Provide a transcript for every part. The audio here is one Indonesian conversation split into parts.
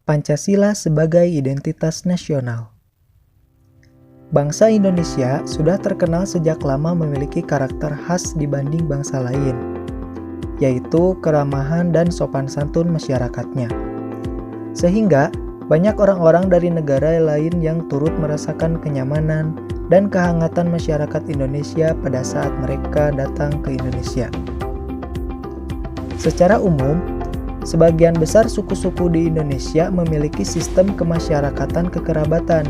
Pancasila sebagai identitas nasional. Bangsa Indonesia sudah terkenal sejak lama memiliki karakter khas dibanding bangsa lain, yaitu keramahan dan sopan santun masyarakatnya. Sehingga banyak orang-orang dari negara lain yang turut merasakan kenyamanan dan kehangatan masyarakat Indonesia pada saat mereka datang ke Indonesia. Secara umum, sebagian besar suku-suku di Indonesia memiliki sistem kemasyarakatan kekerabatan,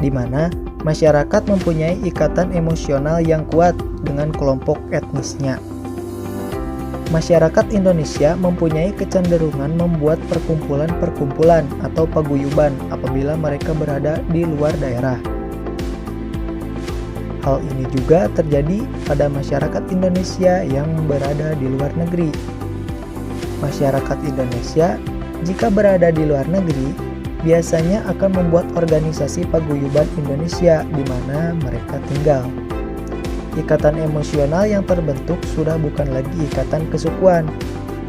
di mana masyarakat mempunyai ikatan emosional yang kuat dengan kelompok etnisnya. Masyarakat Indonesia mempunyai kecenderungan membuat perkumpulan-perkumpulan atau paguyuban apabila mereka berada di luar daerah. Hal ini juga terjadi pada masyarakat Indonesia yang berada di luar negeri. Masyarakat Indonesia, jika berada di luar negeri, biasanya akan membuat organisasi paguyuban Indonesia di mana mereka tinggal. Ikatan emosional yang terbentuk sudah bukan lagi ikatan kesukuan,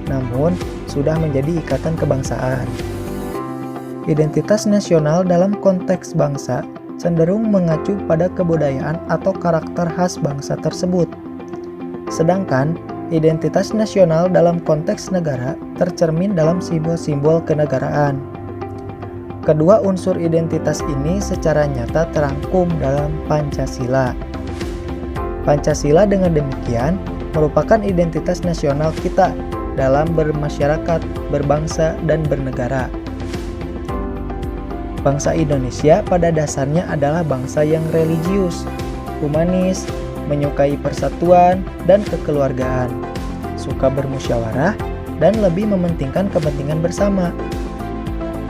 namun sudah menjadi ikatan kebangsaan. Identitas nasional dalam konteks bangsa cenderung mengacu pada kebudayaan atau karakter khas bangsa tersebut. Sedangkan identitas nasional dalam konteks negara tercermin dalam simbol-simbol kenegaraan. Kedua unsur identitas ini secara nyata terangkum dalam Pancasila. Pancasila dengan demikian merupakan identitas nasional kita dalam bermasyarakat, berbangsa, dan bernegara. Bangsa Indonesia pada dasarnya adalah bangsa yang religius, humanis, menyukai persatuan dan kekeluargaan, suka bermusyawarah, dan lebih mementingkan kepentingan bersama.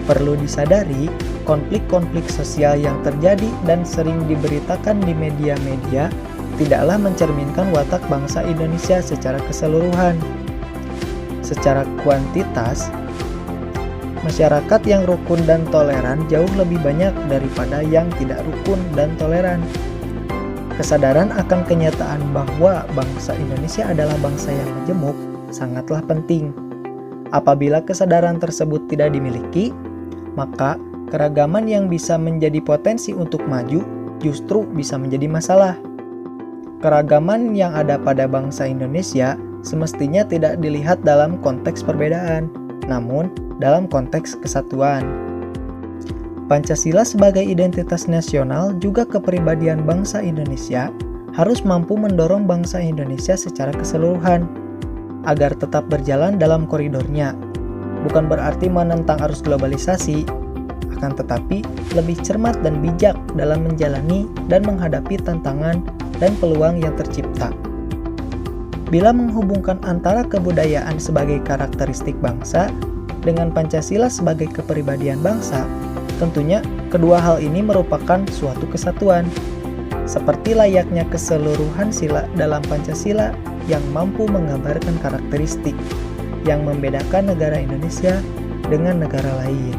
Perlu disadari, konflik-konflik sosial yang terjadi dan sering diberitakan di media-media tidaklah mencerminkan watak bangsa Indonesia secara keseluruhan. Secara kuantitas, masyarakat yang rukun dan toleran jauh lebih banyak daripada yang tidak rukun dan toleran. Kesadaran akan kenyataan bahwa bangsa Indonesia adalah bangsa yang majemuk sangatlah penting. Apabila kesadaran tersebut tidak dimiliki, maka keragaman yang bisa menjadi potensi untuk maju justru bisa menjadi masalah. Keragaman yang ada pada bangsa Indonesia semestinya tidak dilihat dalam konteks perbedaan, namun dalam konteks kesatuan. Pancasila sebagai identitas nasional juga kepribadian bangsa Indonesia harus mampu mendorong bangsa Indonesia secara keseluruhan agar tetap berjalan dalam koridornya. Bukan berarti menentang arus globalisasi, akan tetapi lebih cermat dan bijak dalam menjalani dan menghadapi tantangan dan peluang yang tercipta. Bila menghubungkan antara kebudayaan sebagai karakteristik bangsa dengan Pancasila sebagai kepribadian bangsa, tentunya kedua hal ini merupakan suatu kesatuan. Seperti layaknya keseluruhan sila dalam Pancasila yang mampu menggambarkan karakteristik yang membedakan negara Indonesia dengan negara lain.